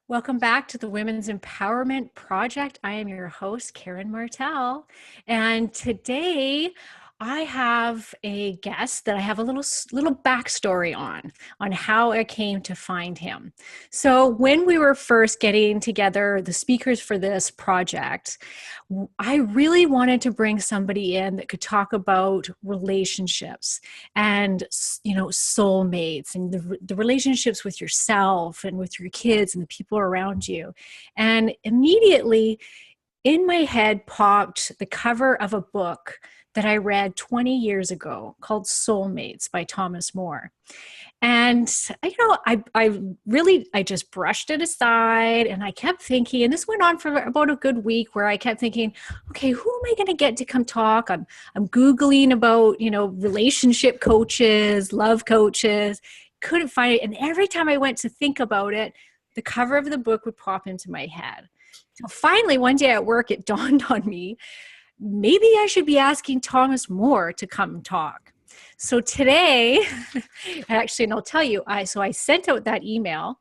Welcome back to the Women's Empowerment Project. I am your host, Karen Martell. And today I have a guest that I have a little backstory on how I came to find him. So when we were first getting together the speakers for this project, I really wanted to bring somebody in that could talk about relationships and, soulmates and the relationships with yourself and with your kids and the people around you. And immediately in my head popped the cover of a book that I read 20 years ago called Soulmates by Thomas More. And, I just brushed it aside and I kept thinking, and this went on for about a good week where I kept thinking, okay, who am I going to get to come talk? I'm Googling about, relationship coaches, love coaches, couldn't find it. And every time I went to think about it, the cover of the book would pop into my head. So finally, one day at work, it dawned on me, maybe I should be asking Thomas More to come talk. So today, actually, and I'll tell you, I sent out that email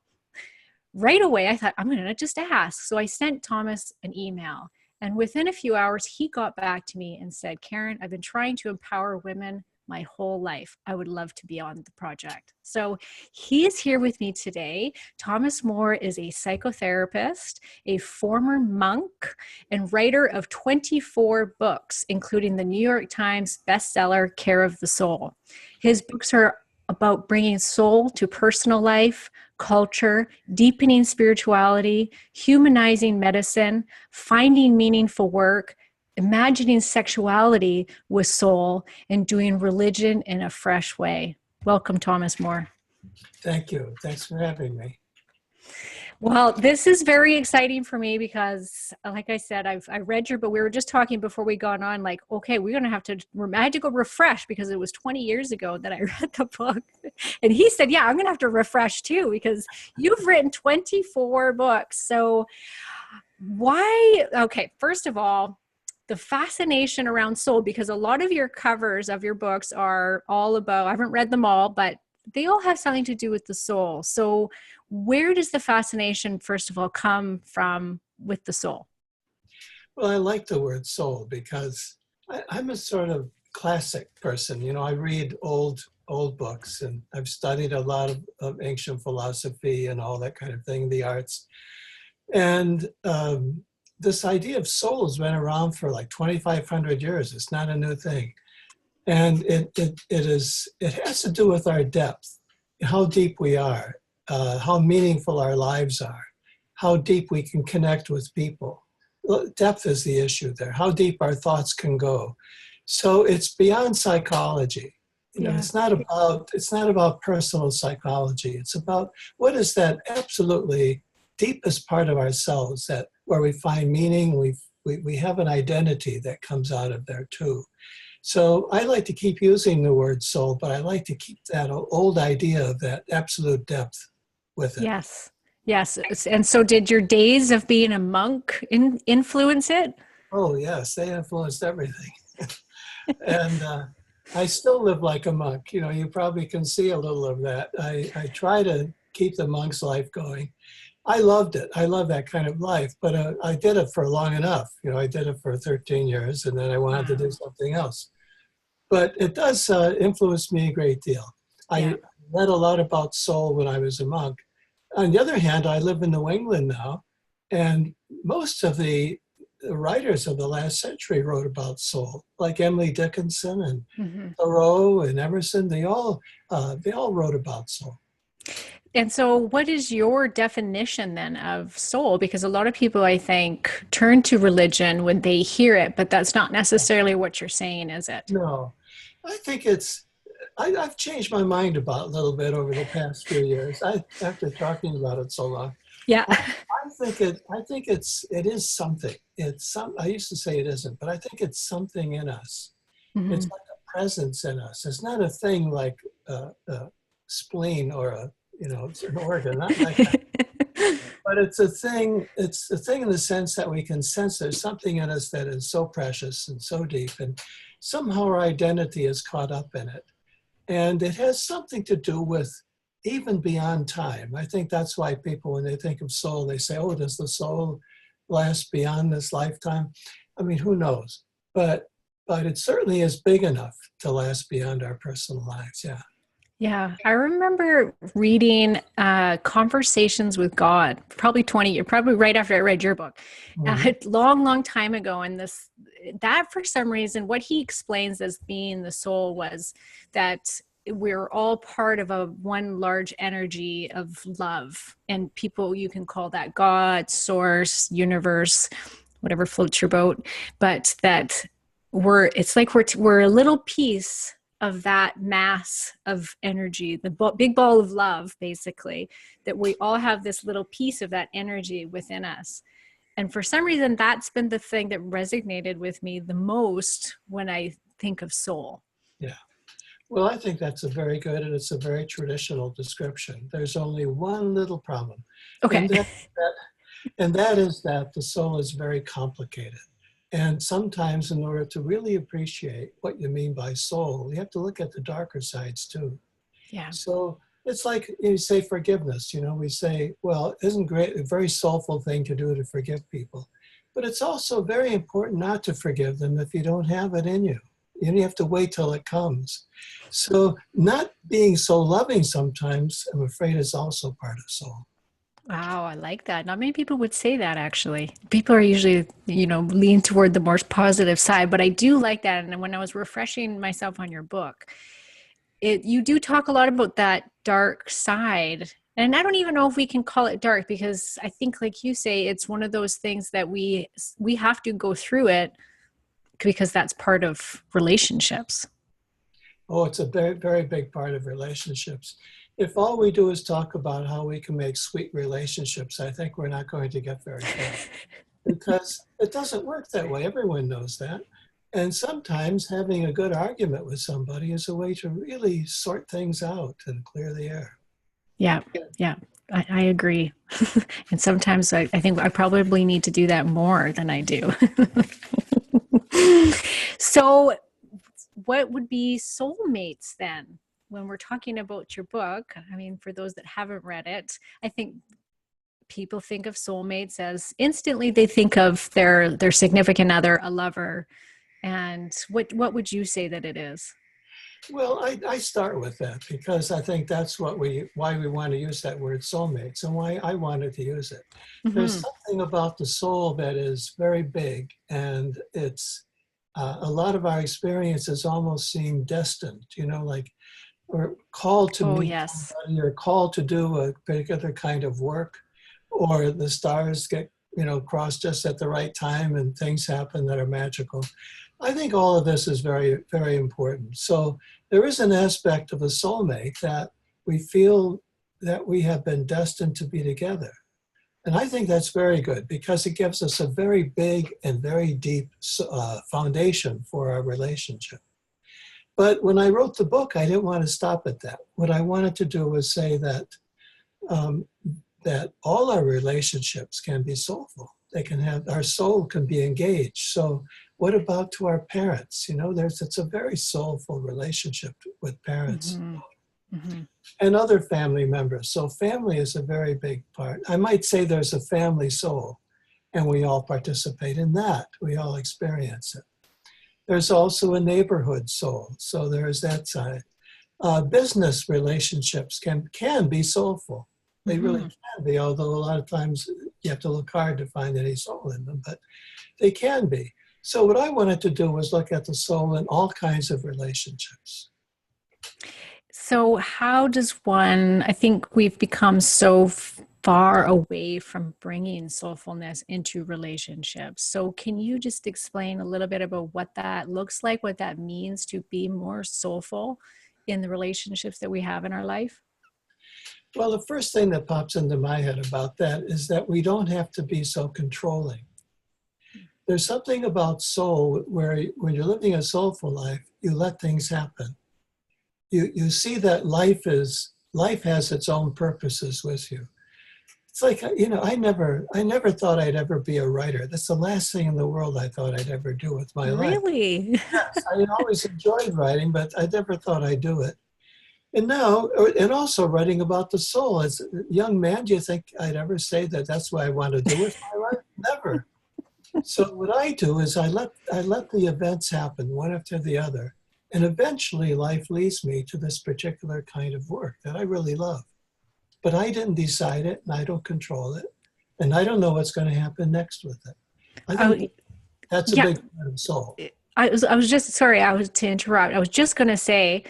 right away. I thought, I'm going to just ask. So I sent Thomas an email. And within a few hours, he got back to me and said, Karen, I've been trying to empower women my whole life. I would love to be on the project. So he is here with me today. Thomas More is a psychotherapist, a former monk, and writer of 24 books, including the New York Times bestseller, Care of the Soul. His books are about bringing soul to personal life, culture, deepening spirituality, humanizing medicine, finding meaningful work, imagining sexuality with soul, and doing religion in a fresh way. Welcome, Thomas More. Thank you. Thanks for having me. Well, this is very exciting for me because, like I said, I read your, but we were just talking before we got on, like, okay, we're going to have to, I had to go refresh because it was 20 years ago that I read the book. And he said, yeah, I'm going to have to refresh too, because you've written 24 books. So why, okay, first of all, the fascination around soul, because a lot of your covers of your books are all about, I haven't read them all, but they all have something to do with the soul. So where does the fascination, first of all, come from with the soul? Well, I like the word soul because I'm a sort of classic person. You know, I read old books, and I've studied a lot of ancient philosophy and all that kind of thing, the arts. And this idea of soul has been around for like 2,500 years. It's not a new thing. And it has to do with our depth, how deep we are, how meaningful our lives are, how deep we can connect with people. Depth is the issue there, how deep our thoughts can go. So it's beyond psychology. You know, it's not about personal psychology. It's about what is that absolutely deepest part of ourselves, that where we find meaning, we have an identity that comes out of there too. So I like to keep using the word soul, but I like to keep that old idea of that absolute depth with it. Yes. Yes. And so did your days of being a monk influence it? Oh yes, they influenced everything. And I still live like a monk. You know, you probably can see a little of that. I try to keep the monk's life going. I loved it. I love that kind of life, but I did it for long enough. You know, I did it for 13 years, and then I wanted to do something else. But it does influence me a great deal. I read a lot about soul when I was a monk. On the other hand, I live in New England now, and most of the writers of the last century wrote about soul, like Emily Dickinson and Thoreau and Emerson. They all wrote about soul. And so what is your definition then of soul? Because a lot of people, I think, turn to religion when they hear it, but that's not necessarily what you're saying, is it? No, I think I've changed my mind about a little bit over the past few years. After talking about it so long. Yeah. I think it is something. I used to say it isn't, but I think it's something in us. It's like a presence in us. It's not a thing like a spleen or it's an organ, not like that. But it's a thing in the sense that we can sense there's something in us that is so precious and so deep, and somehow our identity is caught up in it. And it has something to do with even beyond time. I think that's why people, when they think of soul, they say, oh, does the soul last beyond this lifetime? I mean, who knows? But it certainly is big enough to last beyond our personal lives. Yeah. Yeah, I remember reading Conversations with God, probably 20 years, probably right after I read your book, Mhm. long, long time ago. And that for some reason, what he explains as being the soul was that we're all part of a one large energy of love. And people, you can call that God, source, universe, whatever floats your boat, but that it's like we're a little piece of that mass of energy, the big ball of love, basically, that we all have this little piece of that energy within us. And for some reason, that's been the thing that resonated with me the most when I think of soul. Yeah. Well, I think that's a very good, and it's a very traditional description. There's only one little problem, Okay. and that is that the soul is very complicated. And sometimes, in order to really appreciate what you mean by soul, you have to look at the darker sides too. Yeah. So it's like you say forgiveness. We say, well, isn't great a very soulful thing to do to forgive people, but it's also very important not to forgive them if you don't have it in you. You have to wait till it comes. So not being so loving sometimes, I'm afraid, is also part of soul. Wow, I like that. Not many people would say that actually. People are usually, lean toward the more positive side, but I do like that. And when I was refreshing myself on your book, you do talk a lot about that dark side. And I don't even know if we can call it dark because I think, like you say, it's one of those things that we have to go through it because that's part of relationships. Oh, it's a very, very big part of relationships. If all we do is talk about how we can make sweet relationships, I think we're not going to get very far because it doesn't work that way. Everyone knows that. And sometimes having a good argument with somebody is a way to really sort things out and clear the air. Yeah, yeah, I agree. And sometimes I think I probably need to do that more than I do. So, what would be soulmates then? When we're talking about your book, I mean, for those that haven't read it, I think people think of soulmates as instantly they think of their significant other, a lover. And what would you say that it is? Well, I start with that because I think that's why we want to use that word soulmates and why I wanted to use it. There's Mm-hmm. something about the soul that is very big, and it's a lot of our experiences almost seem destined, like we're called to Oh, meet yes. somebody or called to do a particular kind of work, or the stars get, crossed just at the right time and things happen that are magical. I think all of this is very, very important. So there is an aspect of a soulmate that we feel that we have been destined to be together. And I think that's very good because it gives us a very big and very deep foundation for our relationship. But when I wrote the book, I didn't want to stop at that. What I wanted to do was say um, that all our relationships can be soulful. Our soul can be engaged. So what about to our parents? It's a very soulful relationship with parents Mm-hmm. Mm-hmm. and other family members. So family is a very big part. I might say there's a family soul, and we all participate in that. We all experience it. There's also a neighborhood soul. So there's that side. Business relationships can be soulful. They really Mm-hmm. can be, although a lot of times you have to look hard to find any soul in them, but they can be. So what I wanted to do was look at the soul in all kinds of relationships. So, how does one? I think we've become so far away from bringing soulfulness into relationships. So, can you just explain a little bit about what that looks like, what that means to be more soulful in the relationships that we have in our life? Well, the first thing that pops into my head about that is that we don't have to be so controlling. There's something about soul where when you're living a soulful life, you let things happen. You see that life has its own purposes with you. It's like, I never thought I'd ever be a writer. That's the last thing in the world I thought I'd ever do with my life. Really? Yes, I always enjoyed writing, but I never thought I'd do it. And now, and also writing about the soul. As a young man, do you think I'd ever say that that's what I want to do with my life? Never. So what I do is I let the events happen one after the other. And eventually life leads me to this particular kind of work that I really love. But I didn't decide it and I don't control it. And I don't know what's going to happen next with it. I Oh, think that's a yeah. big part of soul. I was just sorry, I was to interrupt. I was just going to say,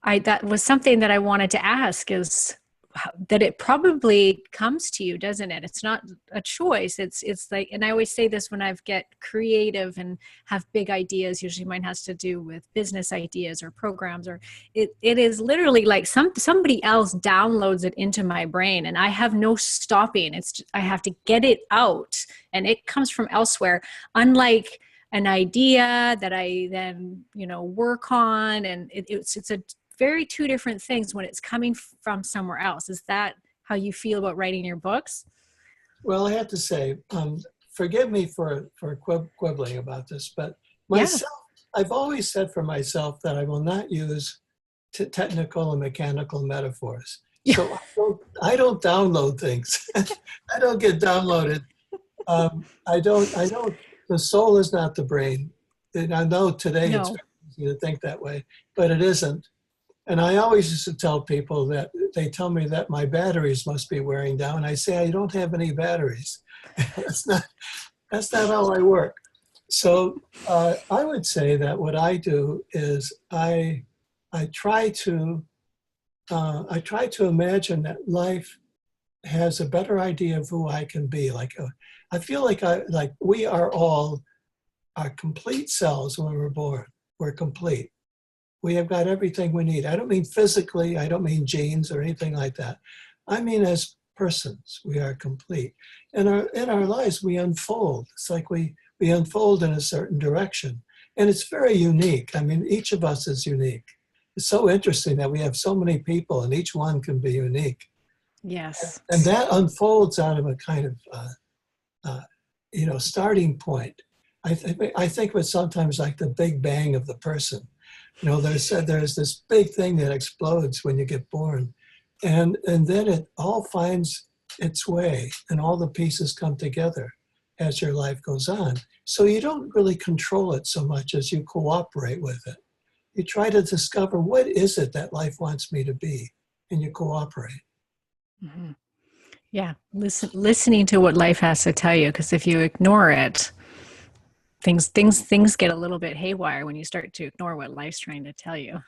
that was something that I wanted to ask is that it probably comes to you, doesn't it? It's not a choice. It's like, and I always say this when I get creative and have big ideas. Usually mine has to do with business ideas or programs, or it is literally like somebody else downloads it into my brain, and I have no stopping. I have to get it out, and it comes from elsewhere. Unlike an idea that I then, work on, and it's a very two different things when it's coming from somewhere else. Is that how you feel about writing your books? Well, I have to say, forgive me for quibbling about this, but Yeah. myself, I've always said for myself that I will not use technical and mechanical metaphors. Yeah. So I don't download things. I don't get downloaded. I don't, the soul is not the brain. And I know today it's No. very easy to think that way, but it isn't. And I always used to tell people that they tell me that my batteries must be wearing down. I say, I don't have any batteries. that's not, that's not how I work. So I would say that what I do is I try to imagine that life has a better idea of who I can be. I feel like we are all our complete selves when we're born. We're complete. We have got everything we need. I don't mean physically, I don't mean genes or anything like that. I mean as persons, we are complete. And in our lives, we unfold. It's like we unfold in a certain direction. And it's very unique. I mean, each of us is unique. It's so interesting that we have so many people and each one can be unique. Yes. And that unfolds out of a kind of, uh, starting point. I think of it sometimes like the big bang of the person. There's this big thing that explodes when you get born, and then it all finds its way, and all the pieces come together as your life goes on. So you don't really control it so much as you cooperate with it. You try to discover what is it that life wants me to be, and you cooperate. Mhm. Yeah. Listening to what life has to tell you, because if you ignore it, things get a little bit haywire when you start to ignore what life's trying to tell you.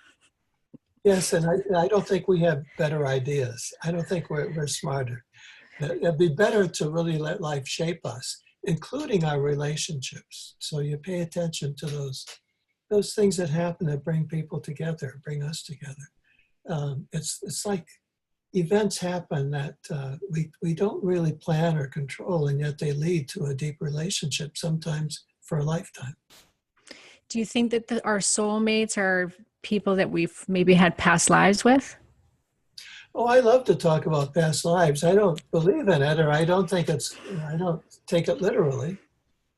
Yes, and I don't think we have better ideas. I don't think we're smarter. It'd be better to really let life shape us, including our relationships. So you pay attention to those things that happen that bring people together, bring us together. It's like events happen that we don't really plan or control, and yet they lead to a deep relationship, sometimes for a lifetime. Do you think that our soulmates are people that we've maybe had past lives with? Oh, I love to talk about past lives. I don't believe in it, or I don't take it literally,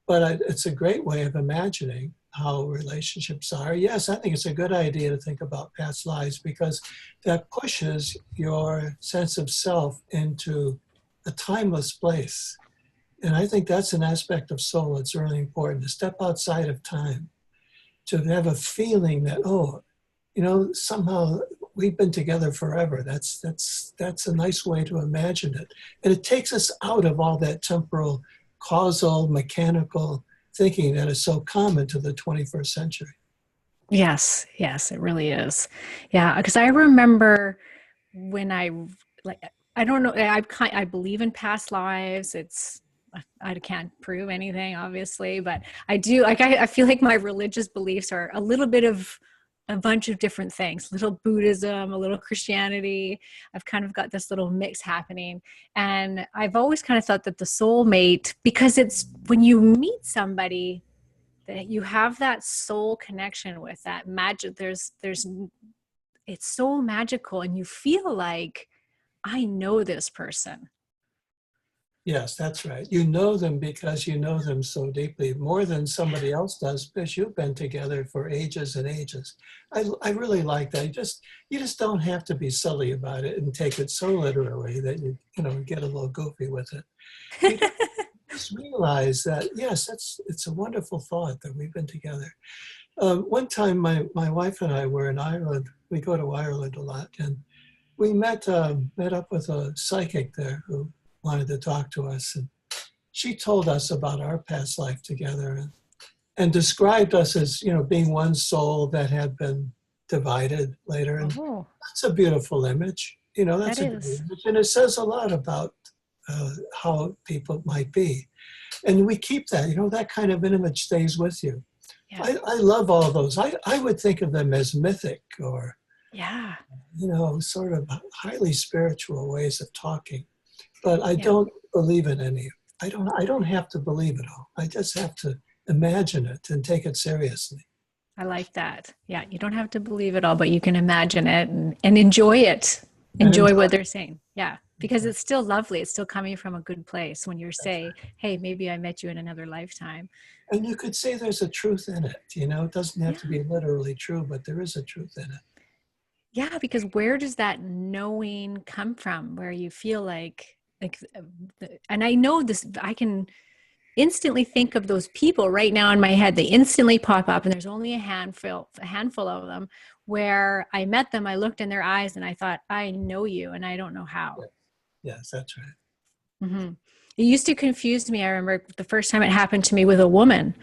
but it's a great way of imagining how relationships are. Yes, I think it's a good idea to think about past lives because that pushes your sense of self into a timeless place. And I think that's an aspect of soul that's really important to step outside of time, to have a feeling that, oh, somehow we've been together forever. That's a nice way to imagine it. And it takes us out of all that temporal, causal, mechanical thinking that is so common to the 21st century. Yes, yes, it really is. Yeah, because I remember when like I don't know, I believe in past lives. I can't prove anything, obviously, but I do. Like I feel like my religious beliefs are a little bit of a bunch of different things, a little Buddhism, a little Christianity. I've kind of got this little mix happening. And I've always kind of thought that the soulmate, because it's when you meet somebody that you have that soul connection with, that magic, it's so magical and you feel like I know this person. Yes, that's right. You know them because you know them so deeply, more than somebody else does, because you've been together for ages and ages. I really like that. You just don't have to be silly about it and take it so literally that get a little goofy with it. You just realize that, yes, it's a wonderful thought that we've been together. One time, my wife and I were in Ireland. We go to Ireland a lot, and we met up with a psychic there who wanted to talk to us, and she told us about our past life together, and described us as being one soul that had been divided later, and Oh, that's a beautiful image. that That's a great is. image, and it says a lot about how people might be, and we keep that. That kind of an image stays with you. Yeah. I love all of those. I would think of them as mythic or Yeah. sort of highly spiritual ways of talking. But I Yeah. don't believe in any. I don't have to believe it all. I just have to imagine it and take it seriously. I like that. Yeah. You don't have to believe it all, but you can imagine it and enjoy it. And Enjoy enjoy what they're saying. Yeah. Because it. it's still lovely. It's still coming from a good place when you're That's say, hey, maybe I met you in another lifetime. right. And you could say there's a truth in it. It doesn't have Yeah. to be literally true, but there is a truth in it. Yeah. Because where does that knowing come from? Where you feel like, and I know this, I can instantly think of those people right now in my head. They instantly pop up, and there's only a handful of them where I met them. I looked in their eyes and I thought, I know you, and I don't know how. Yeah. Yes, that's right. hmm It used to confuse me. I remember the first time it happened to me with a woman.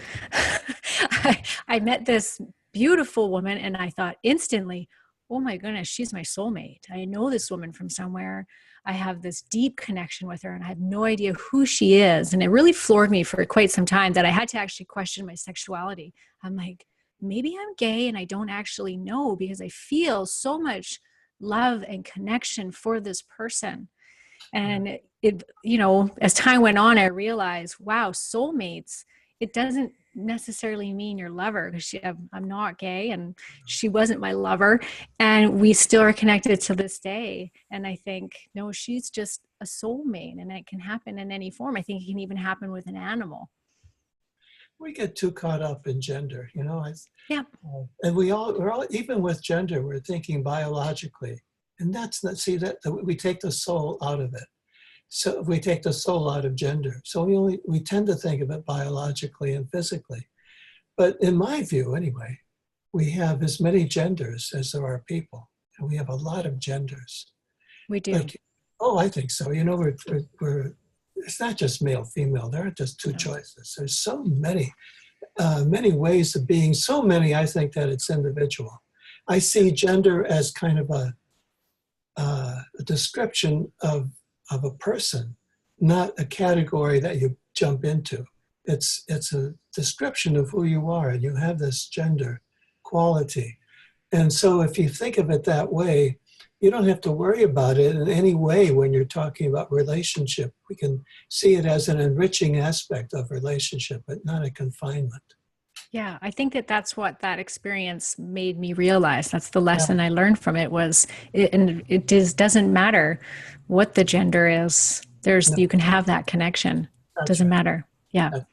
I met this beautiful woman, and I thought instantly, oh my goodness, she's my soulmate. I know this woman from somewhere. I have this deep connection with her, and I have no idea who she is. And it really floored me for quite some time that I had to actually question my sexuality. I'm like, maybe I'm gay and I don't actually know, because I feel so much love and connection for this person. Yeah. And as time went on, I realized, wow, soulmates, it doesn't necessarily mean your lover, because I'm not gay and she wasn't my lover. And we still are connected to this day. And I think, no, she's just a soulmate, and it can happen in any form. I think it can even happen with an animal. We get too caught up in gender, Yeah. and we're all, even with gender, we're thinking biologically, and that's not, see that we take the soul out of it. So we take the soul out of gender. So we tend to think of it biologically and physically. But in my view, anyway, we have as many genders as there are people, and we have a lot of genders. We do. Like, oh, I think so. We're it's not just male, female. There aren't just two No. choices. There's so many ways of being. So many, I think that it's individual. I see gender as kind of a description of a person, not a category that you jump into. It's a description of who you are, and you have this gender quality. And so if you think of it that way, you don't have to worry about it in any way when you're talking about relationship. We can see it as an enriching aspect of relationship, but not a confinement. Yeah, I think that's what that experience made me realize. That's the Yeah, lesson I learned from it, and it doesn't matter what the gender is. no, You can have that connection. that's Doesn't right. matter. Yeah. That-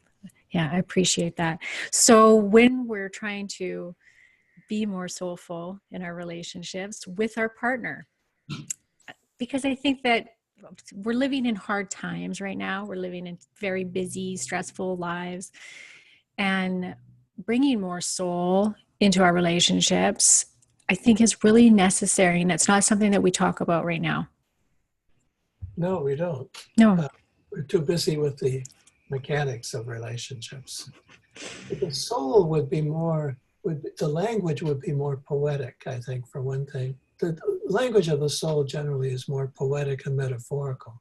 Yeah, I appreciate that. So when we're trying to be more soulful in our relationships with our partner, because I think that we're living in hard times right now. We're living in very busy, stressful lives, and bringing more soul into our relationships, I think, is really necessary. And it's not something that we talk about right now. No, we don't. No. Uh, we're too busy with the mechanics of relationships. The soul would be more, the language would be more poetic, I think, for one thing. The language of the soul generally is more poetic and metaphorical.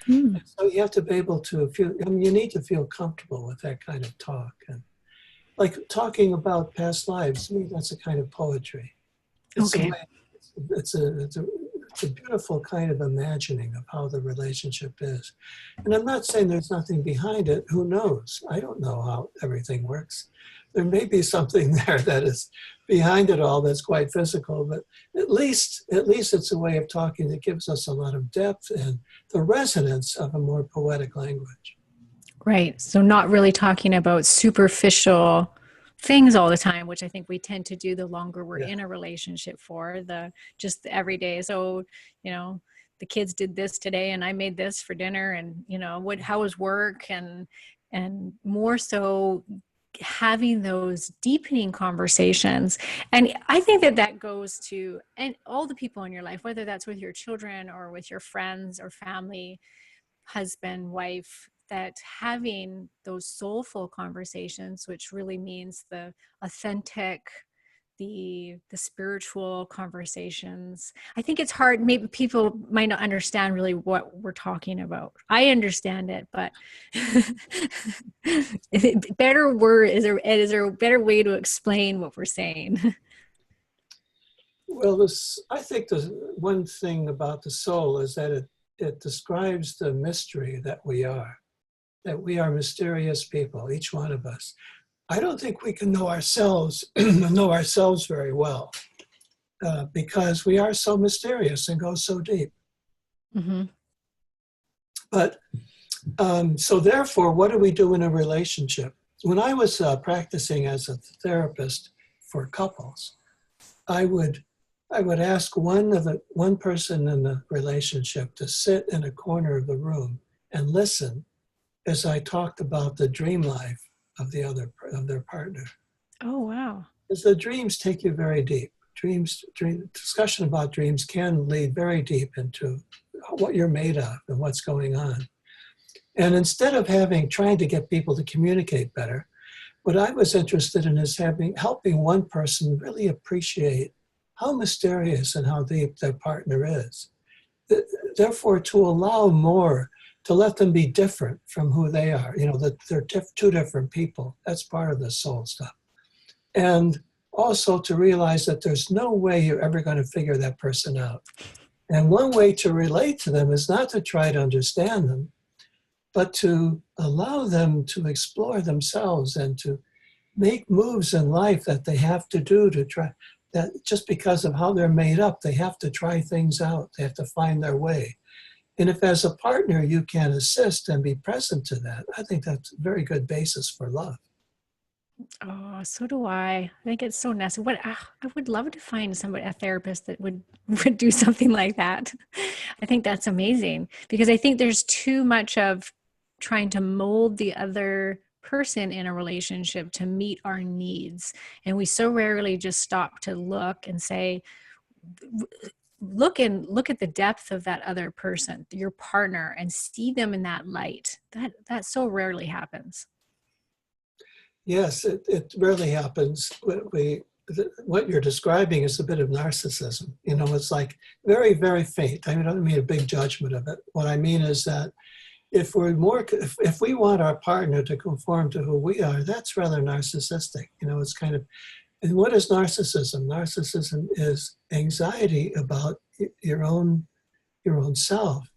Mm, So you have to be able to feel, you need to feel comfortable with that kind of talk. And like talking about past lives, to me, that's a kind of poetry. It's a okay. way, it's a beautiful kind of imagining of how the relationship is. And I'm not saying there's nothing behind it. Who knows? I don't know how everything works. There may be something there that is behind it all that's quite physical, but at least it's a way of talking that gives us a lot of depth and the resonance of a more poetic language. Right. So not really talking about superficial things all the time, which I think we tend to do the longer we're Yeah. in a relationship for the just the everyday. So, the kids did this today and I made this for dinner and, how was work and more so having those deepening conversations. And I think that goes to and all the people in your life, whether that's with your children or with your friends or family, husband, wife, that having those soulful conversations, which really means the authentic, the spiritual conversations. I think it's hard. Maybe people might not understand really what we're talking about. I understand it, but better word is there a better way to explain what we're saying? Well, I think the one thing about the soul is that it describes the mystery that we are mysterious people, each one of us. I don't think we can know ourselves very well because we are so mysterious and go so deep. Mm-hmm. But so therefore, what do we do in a relationship? When I was practicing as a therapist for couples, I would ask one person in the relationship to sit in a corner of the room and listen as I talked about the dream life of their partner. Oh, wow. Because the dreams take you very deep. Discussion about dreams can lead very deep into what you're made of and what's going on. And instead of trying to get people to communicate better, what I was interested in is helping one person really appreciate how mysterious and how deep their partner is. Therefore, to let them be different from who they are, that they're two different people. That's part of the soul stuff. And also to realize that there's no way you're ever going to figure that person out. And one way to relate to them is not to try to understand them, but to allow them to explore themselves and to make moves in life that they have to do to try, that just because of how they're made up, they have to try things out. They have to find their way. And if as a partner you can assist and be present to that, I think that's a very good basis for love. Oh, so do I. I think it's so necessary. I would love to find a therapist that would do something like that. I think that's amazing because I think there's too much of trying to mold the other person in a relationship to meet our needs. And we so rarely just stop to look and say, look at the depth of that other person, your partner, and see them in that light. That so rarely happens. Yes, it rarely happens. What you're describing is a bit of narcissism. It's like very, very faint. I don't mean a big judgment of it. What I mean is that if we want our partner to conform to who we are, that's rather narcissistic. It's kind of, and what is narcissism? Narcissism is anxiety about your own self,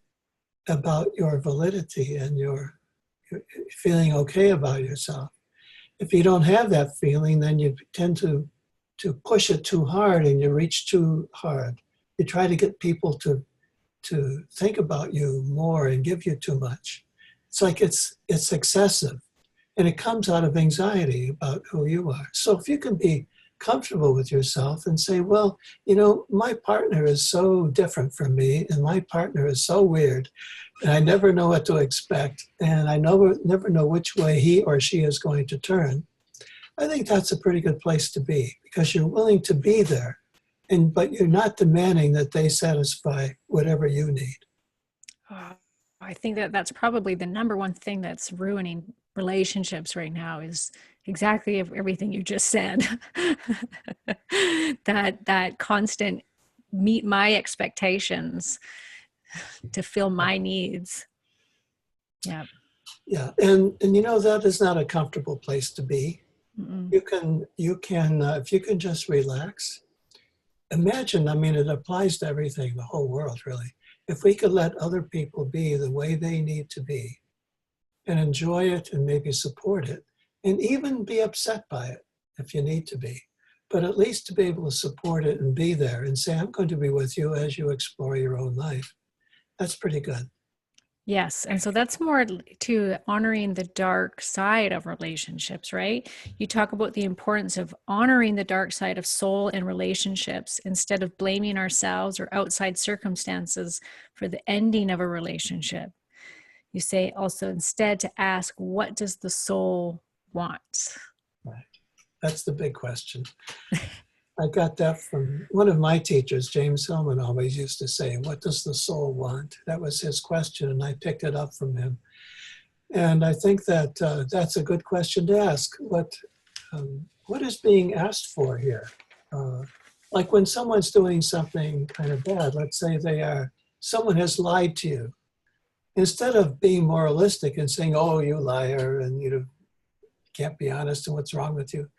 about your validity and your feeling okay about yourself. If you don't have that feeling, then you tend to push it too hard and you reach too hard. You try to get people to think about you more and give you too much. It's like it's excessive. And it comes out of anxiety about who you are. So if you can be comfortable with yourself and say, well, my partner is so different from me and my partner is so weird and I never know what to expect and I never know which way he or she is going to turn. I think that's a pretty good place to be because you're willing to be there, but you're not demanding that they satisfy whatever you need. I think that's probably the number one thing that's ruining relationships right now is exactly everything you just said. that constant meet my expectations to fill my needs. Yeah. Yeah, and that is not a comfortable place to be. Mm-mm. You can if you can just relax. Imagine, it applies to everything, the whole world, really. If we could let other people be the way they need to be and enjoy it and maybe support it and even be upset by it if you need to be. but at least to be able to support it and be there and say, I'm going to be with you as you explore your own life. That's pretty good. Yes. And so that's more to honoring the dark side of relationships, right? You talk about the importance of honoring the dark side of soul and relationships instead of blaming ourselves or outside circumstances for the ending of a relationship. You say also instead to ask, what does the soul want? Right. That's the big question. I got that from one of my teachers, James Hillman, always used to say, what does the soul want? That was his question, and I picked it up from him. And I think that that's a good question to ask. What is being asked for here? Like when someone's doing something kind of bad, let's say someone has lied to you. Instead of being moralistic and saying, oh, you liar, and you can't be honest and what's wrong with you.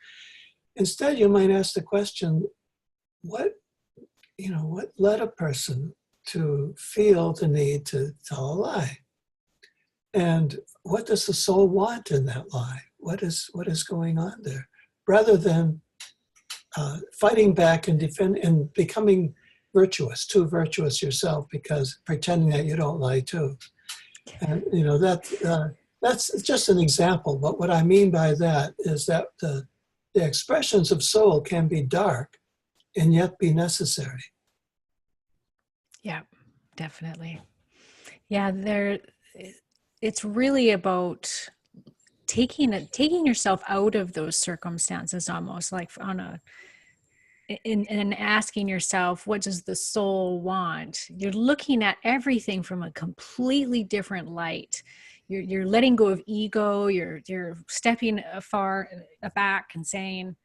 Instead, you might ask the question, what led a person to feel the need to tell a lie? And what does the soul want in that lie? What is going on there? Rather than fighting back and defend and becoming too virtuous yourself because pretending that you don't lie too. And that's just an example. But what I mean by that is that the expressions of soul can be dark and yet be necessary. Yeah, definitely. Yeah, it's really about taking yourself out of those circumstances, almost like and asking yourself, what does the soul want? You're looking at everything from a completely different light. You're letting go of ego. You're stepping far back and saying,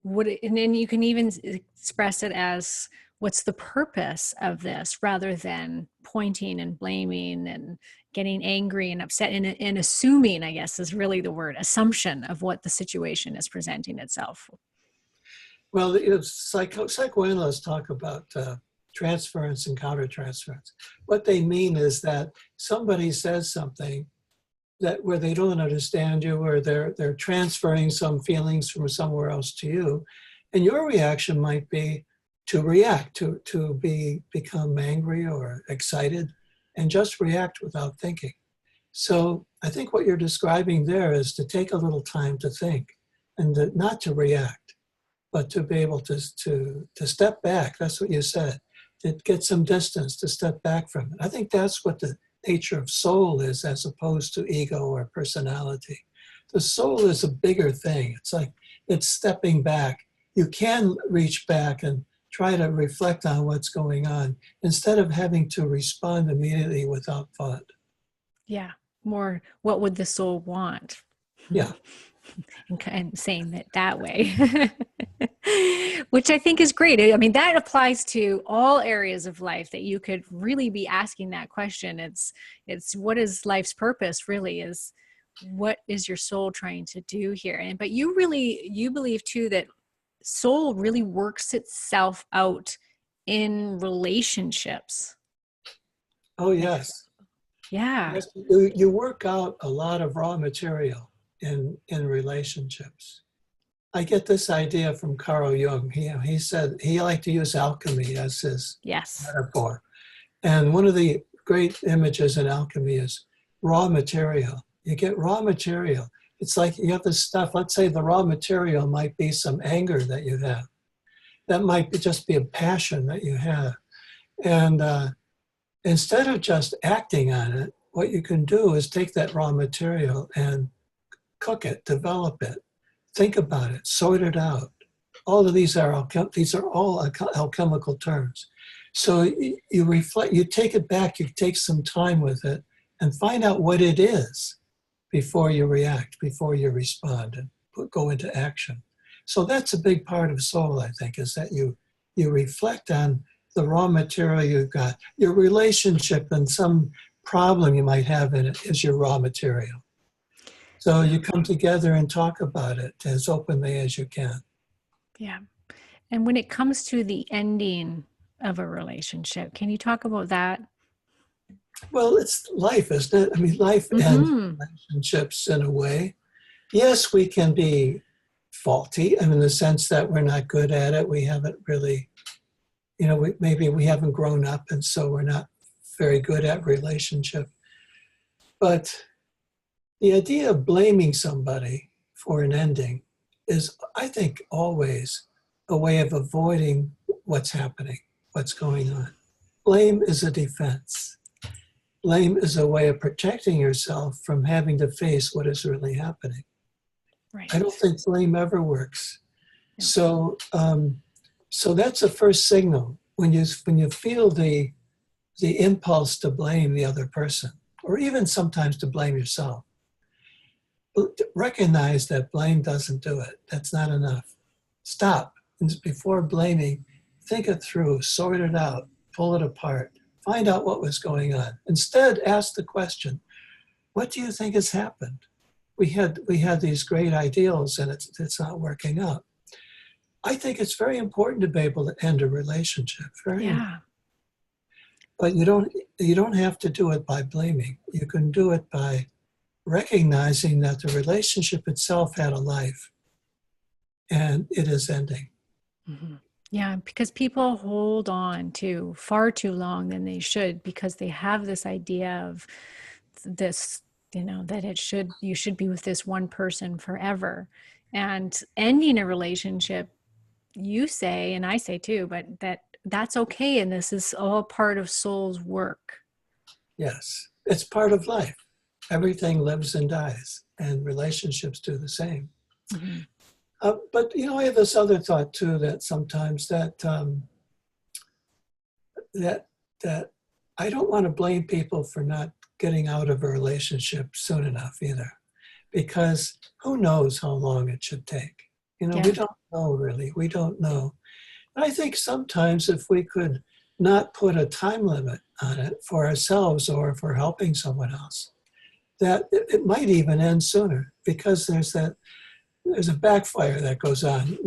and then you can even express it as, what's the purpose of this, rather than pointing and blaming and getting angry and upset and assuming, I guess is really the word, assumption of what the situation is presenting itself. Well, psychoanalysts talk about transference and countertransference. What they mean is that somebody says something where they don't understand you, or they're transferring some feelings from somewhere else to you, and your reaction might be to react, to become angry or excited, and just react without thinking. So I think what you're describing there is to take a little time to think, and not to react, but to be able to step back. That's what you said, to get some distance, to step back from it. I think that's what the nature of soul is, as opposed to ego or personality. The soul is a bigger thing. It's stepping back. You can reach back and try to reflect on what's going on instead of having to respond immediately without thought. Yeah, more, what would the soul want? Yeah. And saying it that way, which I think is great. I mean, that applies to all areas of life, that you could really be asking that question. It's what is life's purpose, really, is what is your soul trying to do here? But you believe too that soul really works itself out in relationships. Oh, yes. Yeah. Yes, you work out a lot of raw material in relationships. I get this idea from Carl Jung. He said he liked to use alchemy as his metaphor. And one of the great images in alchemy is raw material. You get raw material. It's like you have this stuff. Let's say the raw material might be some anger that you have. That might just be a passion that you have. And instead of just acting on it, what you can do is take that raw material and cook it, develop it, think about it, sort it out. All of these are all alchemical terms. So you reflect, you take it back, you take some time with it, and find out what it is before you react, before you respond, and go into action. So that's a big part of soul, I think, is that you reflect on the raw material you've got. Your relationship and some problem you might have in it is your raw material. So you come together and talk about it as openly as you can. Yeah. And when it comes to the ending of a relationship, can you talk about that? Well, it's life, isn't it? I mean, life ends relationships in a way. Yes, we can be faulty, and in the sense that we're not good at it. We haven't really, maybe we haven't grown up, and so we're not very good at relationship. But the idea of blaming somebody for an ending is, I think, always a way of avoiding what's happening, what's going on. Blame is a defense. Blame is a way of protecting yourself from having to face what is really happening. Right. I don't think blame ever works. Yeah. So that's the first signal. When you feel the impulse to blame the other person, or even sometimes to blame yourself, recognize that blame doesn't do it. That's not enough. Stop. And before blaming, think it through, sort it out, pull it apart, find out what was going on. Instead, ask the question, what do you think has happened? We had these great ideals and it's not working out. I think it's very important to be able to end a relationship. Very important. But you don't have to do it by blaming. You can do it by recognizing that the relationship itself had a life and it is ending. Mm-hmm. Yeah, because people hold on to far too long than they should, because they have this idea of this, that you should be with this one person forever. And ending a relationship, you say, and I say too, but that's okay. And this is all part of soul's work. Yes, it's part of life. Everything lives and dies, and relationships do the same. Mm-hmm. But I have this other thought too, that sometimes that I don't want to blame people for not getting out of a relationship soon enough either, because who knows how long it should take? We don't know really. We don't know. And I think sometimes if we could not put a time limit on it for ourselves or for helping someone else, that it might even end sooner, because there's a backfire that goes on.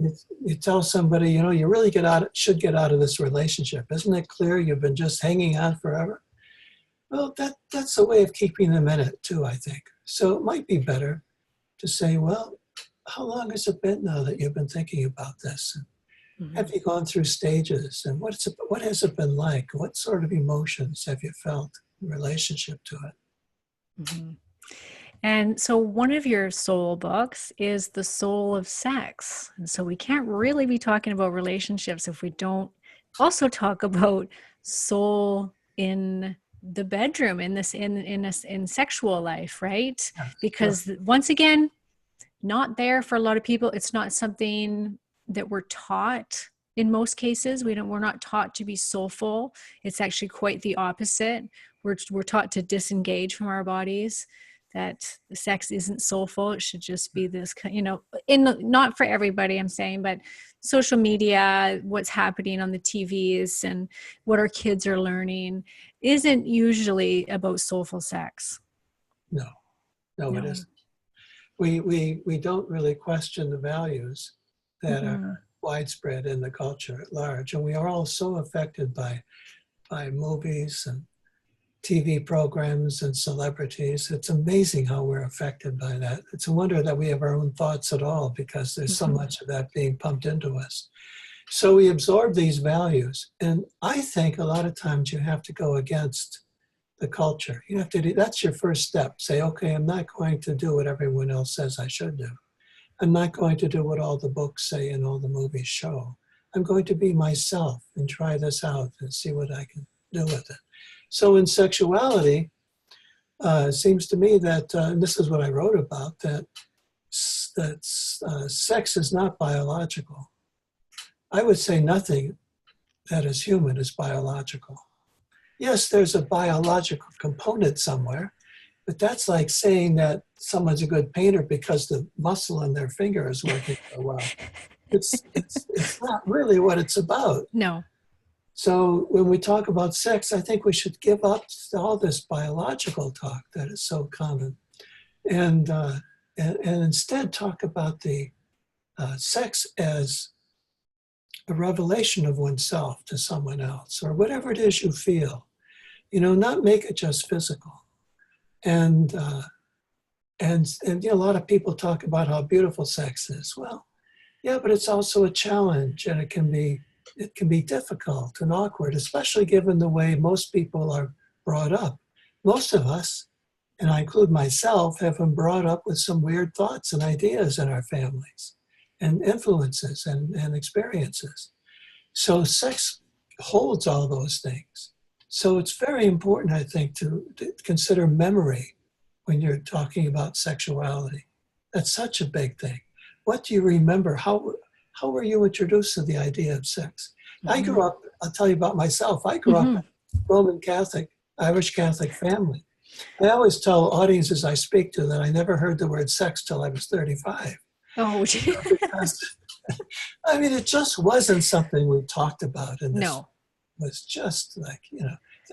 You tell somebody, you really should get out of this relationship. Isn't it clear you've been just hanging on forever? Well, that's a way of keeping them in it too, I think. So it might be better to say, well, how long has it been now that you've been thinking about this? Mm-hmm. Have you gone through stages? And what has it been like? What sort of emotions have you felt in relationship to it? Mm-hmm. And so one of your soul books is The Soul of Sex. And so we can't really be talking about relationships if we don't also talk about soul in the bedroom, in sexual life, right? Yeah, because once again, not there for a lot of people. It's not something that we're taught in most cases. We're not taught to be soulful. It's actually quite the opposite. We're taught to disengage from our bodies, that the sex isn't soulful. It should just be this, not for everybody, I'm saying, but social media, what's happening on the TVs and what our kids are learning isn't usually about soulful sex. No, it isn't. We don't really question the values that mm-hmm. are widespread in the culture at large. And we are all so affected by movies and TV programs and celebrities. It's amazing how we're affected by that. It's a wonder that we have our own thoughts at all, because there's so much of that being pumped into us. So we absorb these values. And I think a lot of times you have to go against the culture. You have to do, that's your first step. Say, okay, I'm not going to do what everyone else says I should do. I'm not going to do what all the books say and all the movies show. I'm going to be myself and try this out and see what I can do with it. So in sexuality, it seems to me that, and this is what I wrote about, that sex is not biological. I would say nothing that is human is biological. Yes, there's a biological component somewhere, but that's like saying that someone's a good painter because the muscle in their finger is working so well. It's not really what it's about. No. So when we talk about sex, I think we should give up all this biological talk that is so common, and instead talk about the sex as a revelation of oneself to someone else, or whatever it is you feel. Not make it just physical. And a lot of people talk about how beautiful sex is. Well, Yeah, but it's also a challenge, and it can be difficult and awkward, especially given the way most people are brought up. Most of us, and I include myself, have been brought up with some weird thoughts and ideas in our families and influences and experiences. So sex holds all those things. So it's very important, I think, to consider memory when you're talking about sexuality. That's such a big thing. What do you remember? How were you introduced to the idea of sex? I grew up, I'll tell you about myself. I grew up in a Roman Catholic, Irish Catholic family. I always tell audiences I speak to that I never heard the word sex till I was 35. Oh, Because, I mean, it just wasn't something we talked about in this. no. It was just like,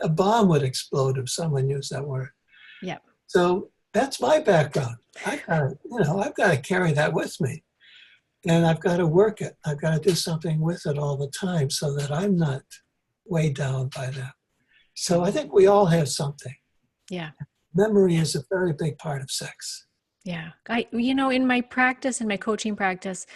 a bomb would explode if someone used that word. Yeah. So that's my background. I've got to carry that with me. And I've got to work it. I've got to do something with it all the time so that I'm not weighed down by that. So I think we all have something. Yeah. Memory is a very big part of sex. Yeah. In my practice, in my coaching practice,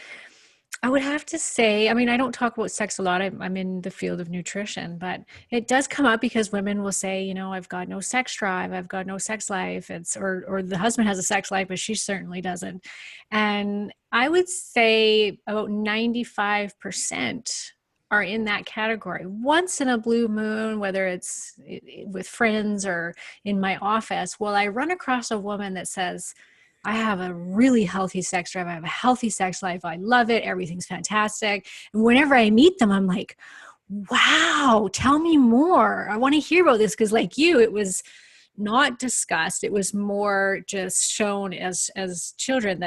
I would have to say, I mean, I don't talk about sex a lot. I'm in the field of nutrition, but it does come up because women will say, I've got no sex drive. I've got no sex life. Or the husband has a sex life, but she certainly doesn't. And I would say about 95% are in that category. Once in a blue moon, whether it's with friends or in my office, well, I run across a woman that says, I have a really healthy sex drive. I have a healthy sex life. I love it. Everything's fantastic. And whenever I meet them, I'm like, wow, tell me more. I want to hear about this. Because like you, it was not discussed. It was more just shown as children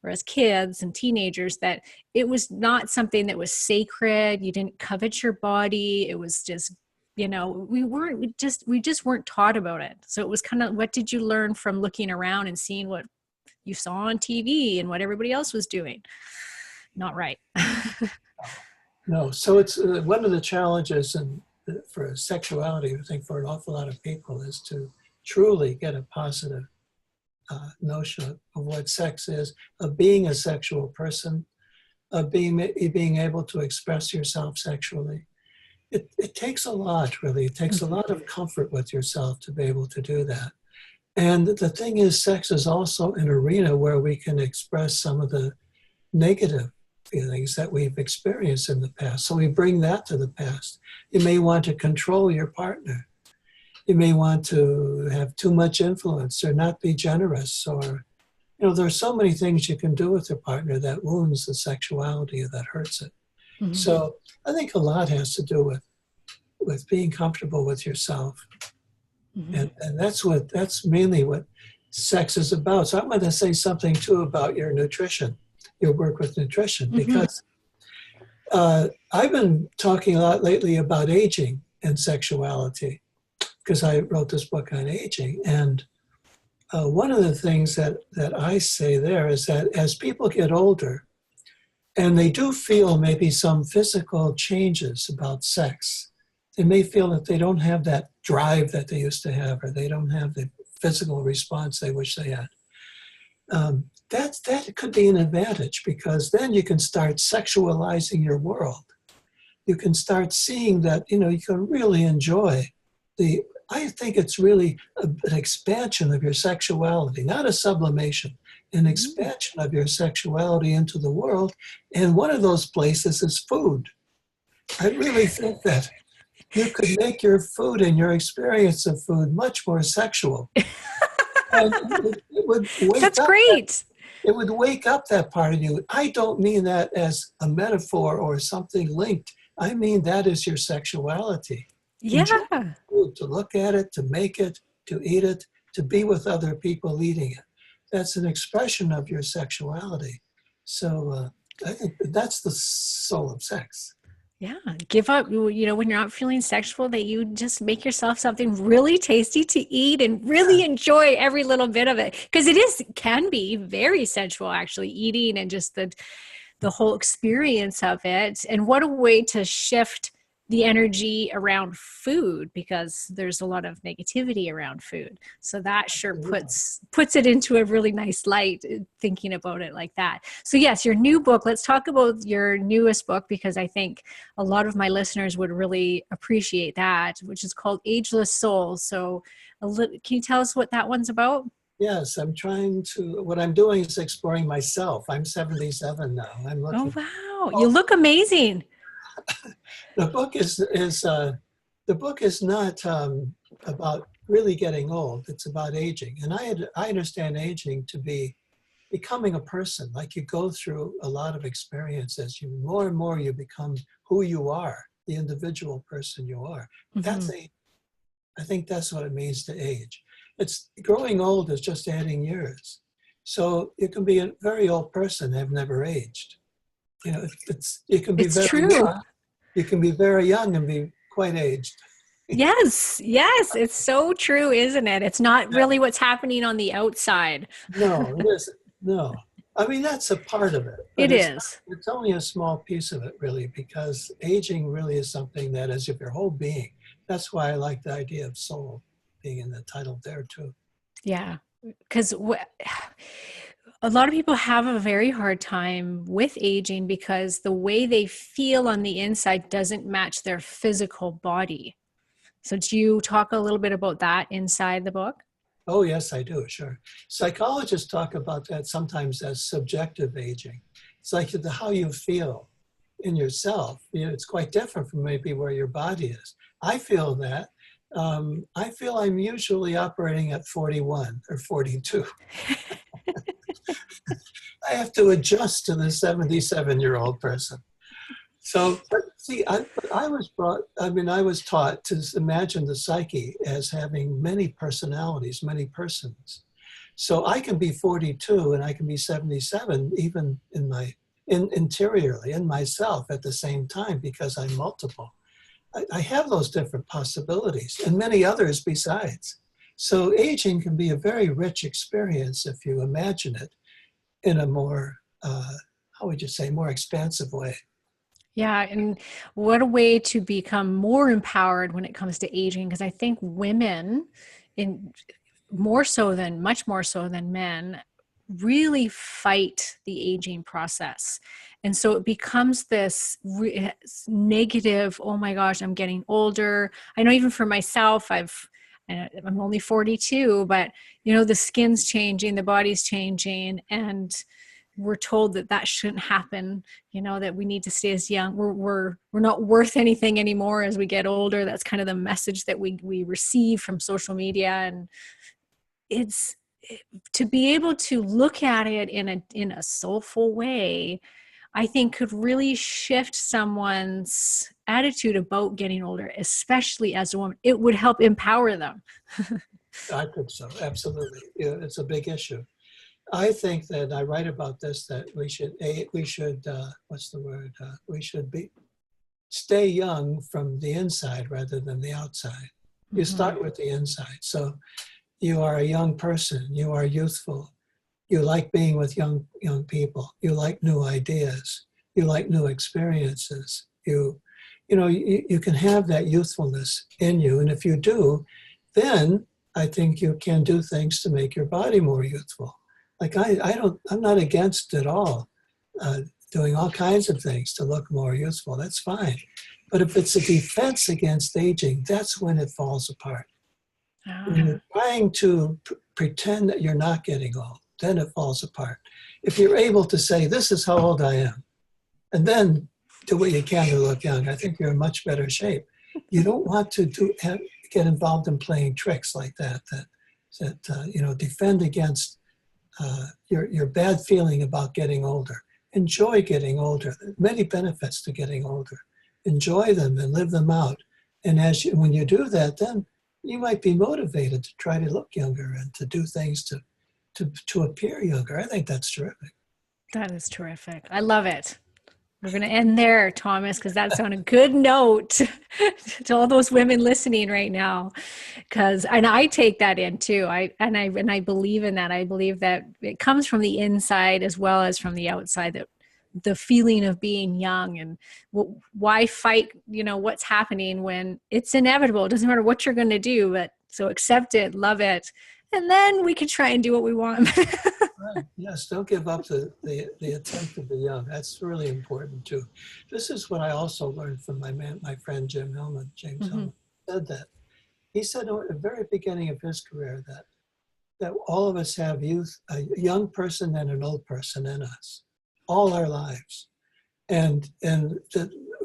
or as kids and teenagers, that it was not something that was sacred. You didn't covet your body. It was just, we just weren't taught about it. So it was kind of, what did you learn from looking around and seeing what you saw on TV and what everybody else was doing? Not right. No, so it's one of the challenges for sexuality, I think, for an awful lot of people, is to truly get a positive notion of what sex is, of being a sexual person, of being able to express yourself sexually. It takes a lot, really. It takes a lot of comfort with yourself to be able to do that. And the thing is, sex is also an arena where we can express some of the negative feelings that we've experienced in the past. So we bring that to the past. You may want to control your partner. You may want to have too much influence or not be generous, or, there's so many things you can do with your partner that wounds the sexuality or that hurts it. Mm-hmm. So I think a lot has to do with being comfortable with yourself. Mm-hmm. And that's mainly what sex is about. So I'm going to say something too about your nutrition, your work with nutrition, mm-hmm. because I've been talking a lot lately about aging and sexuality, because I wrote this book on aging. And one of the things that I say there is that as people get older, and they do feel maybe some physical changes about sex, they may feel that they don't have that drive that they used to have, or they don't have the physical response they wish they had. That could be an advantage, because then you can start sexualizing your world. You can start seeing that, you can really enjoy I think it's really an expansion of your sexuality, not a sublimation, an expansion of your sexuality into the world. And one of those places is food. I really think that you could make your food and your experience of food much more sexual. And it would wake That's up great. It would wake up that part of you. I don't mean that as a metaphor or something linked. I mean that is your sexuality. Yeah. Food, to look at it, to make it, to eat it, to be with other people eating it. That's an expression of your sexuality. So I think that's the soul of sex. Yeah, give up, when you're not feeling sexual, that you just make yourself something really tasty to eat and really enjoy every little bit of it. Because can be very sensual, actually, eating and just the whole experience of it. And what a way to shift the energy around food, because there's a lot of negativity around food. So that sure puts it into a really nice light, thinking about it like that. So yes, your new book, let's talk about your newest book, because I think a lot of my listeners would really appreciate that, which is called Ageless Soul. So can you tell us what that one's about? Yes, what I'm doing is exploring myself. I'm 77 now. I'm Oh, looking. wow. You look amazing. The book the book is not about really getting old. It's about aging, and I understand aging to be becoming a person. Like you go through a lot of experiences. You more and more you become who you are, the individual person you are. Mm-hmm. I think that's what it means to age. It's growing old is just adding years. So you can be a very old person and have never aged. You know, you can be It's very true. young. You can be very young and be quite aged. Yes, yes, it's so true, isn't it? It's not Yeah. really what's happening on the outside. No, it isn't. No. I mean, that's a part of it, but It is. it's only a small piece of it, really, because aging really is something that is of your whole being. That's why I like the idea of soul being in the title there, too. Yeah, because a lot of people have a very hard time with aging because the way they feel on the inside doesn't match their physical body. So do you talk a little bit about that inside the book? Oh, yes, I do, sure. Psychologists talk about that sometimes as subjective aging. It's like how you feel in yourself. You know, it's quite different from maybe where your body is. I feel that. I feel I'm usually operating at 41 or 42. I have to adjust to the 77-year-old person. So, but see, I was taught to imagine the psyche as having many personalities, many persons. So I can be 42 and I can be 77, even interiorly in myself at the same time, because I'm multiple. I have those different possibilities and many others besides. So aging can be a very rich experience if you imagine it in a more, how would you say, more expansive way. Yeah, and what a way to become more empowered when it comes to aging, because I think women, in much more so than men, really fight the aging process. And so it becomes this negative, oh my gosh, I'm getting older. I know even for myself, I'm only 42, but the skin's changing, the body's changing, and we're told that that shouldn't happen, that we need to stay as young. We're not worth anything anymore as we get older. That's kind of the message that we receive from social media. And it's to be able to look at it in a soulful way, I think could really shift someone's attitude about getting older, especially as a woman. It would help empower them. I think so, absolutely. Yeah, it's a big issue. I think that I write about this, that what's the word? We should stay young from the inside rather than the outside. You start with the inside. So you are a young person, you are youthful, you like being with young people, you like new ideas, you like new experiences. You can have that youthfulness in you. And if you do, then I think you can do things to make your body more youthful. Like I'm not against at all doing all kinds of things to look more youthful. That's fine. But if it's a defense against aging, that's when it falls apart. When you're trying to pretend that you're not getting old, then it falls apart. If you're able to say, this is how old I am, and then do what you can to look young, I think you're in much better shape. You don't want to get involved in playing tricks like that defend against your bad feeling about getting older. Enjoy getting older. There are many benefits to getting older. Enjoy them and live them out. And when you do that, then you might be motivated to try to look younger and to do things to appear younger. I think that's terrific. That is terrific. I love it. We're going to end there, Thomas, because that's on a good note to all those women listening right now. And I take that in too. I believe in that. I believe that it comes from the inside as well as from the outside, that the feeling of being young, and why fight, what's happening when it's inevitable. It doesn't matter what you're going to do, but so accept it, love it, and then we can try and do what we want. Right. Yes, don't give up the attempt to be young. That's really important too. This is what I also learned from my friend James Mm-hmm. Hillman said that. He said at the very beginning of his career that all of us have youth, a young person and an old person in us, all our lives. And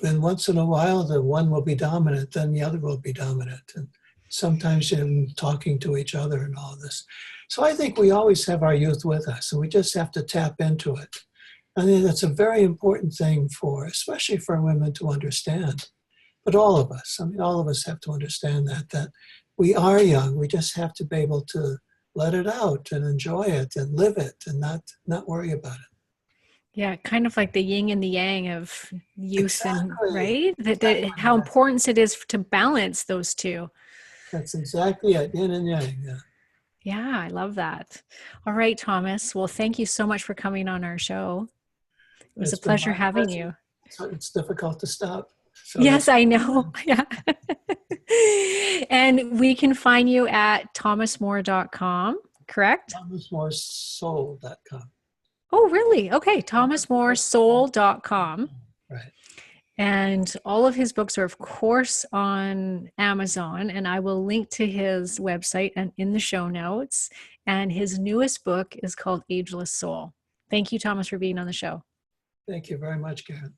once in a while, the one will be dominant, then the other will be dominant. And sometimes in talking to each other and all this. So I think we always have our youth with us, and we just have to tap into it. I think that's a very important thing especially for women to understand. But all of us, I mean, all of us have to understand that we are young. We just have to be able to let it out and enjoy it and live it and not worry about it. Yeah, kind of like the yin and the yang of youth, and Exactly. right, that Exactly. how important it is to balance those two. That's exactly it. Yin and yang. Yeah. Yeah, I love that. All right, Thomas. Well, thank you so much for coming on our show. It was a It's been pleasure my having pleasure. you. So it's difficult to stop. So Yes, that's I know. Yeah. And we can find you at thomasmore.com, correct? thomasmoresoul.com. Oh, really? Okay, thomasmoresoul.com. thomasmoresoul.com. Right. And all of his books are, of course, on Amazon. And I will link to his website and in the show notes. And his newest book is called Ageless Soul. Thank you, Thomas, for being on the show. Thank you very much, Karen.